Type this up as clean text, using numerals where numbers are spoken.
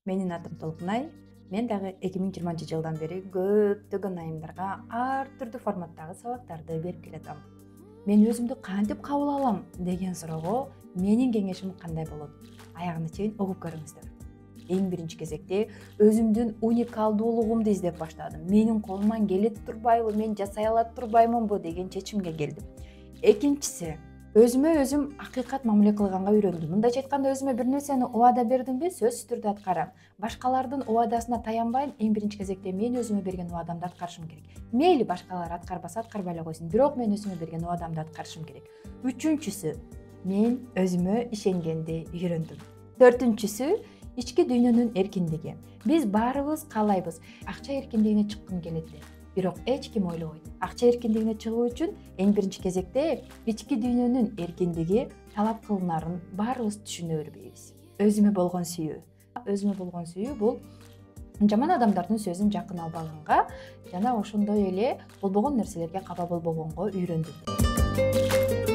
Менин атым Толкунай. Мен дагы 2020 жылдан бери көптөгөн айымдарга ар түрдүү форматтагы сабактарды берип келатам. Мен өзүмдү кантип кабыл алам деген суроого менин кеңешим кандай болот? Аягына чейин угуп көрүңүздөр. Эң биринчи кезекте өзүмдүн уникалдуулугумду издеп баштадым. Менин колуман келет турбайбы, мен жасай алат турбаймынбы деген чечимге келдим. Экинчиси, өзүмө өзүм акыйкат мамиле кылганга үйрөндүм. Мындайча айтканда, өзүмө бир нерсени убада бердимби, сөзсүз түрдө аткарам. Башкалардын убадасына таянбайм. Эң биринчи кезекте мен өзүмө берген убадамды аткарышым керек. Мейли башкалар аткарбаса аткарбай эле койсун, бирок мен өзүмө берген убадамды аткарышым керек. Үчүнчүсү, мен өзүмө ишенгенди үйрөндүм. Төртүнчүсү, ички дүйнөнүн эркиндиги. Биз баарыбыз каалайбыз акча эркиндигине чыккым келет деп. Бирок эч ким ойлобойт. Акча эркиндигине чыгуу үчүн эң биринчи кезекте ички дүйнөнүн эркиндиги талап кылынарын баарыбыз түшүнө билбейбиз. Өзүмө болгон сүйүү. Өзүмө болгон сүйүү бул жаман адамдардын сөзүн жакын албаганга жана ошондой эле болбогон нерселерге капа болбогонго үйрөндүм.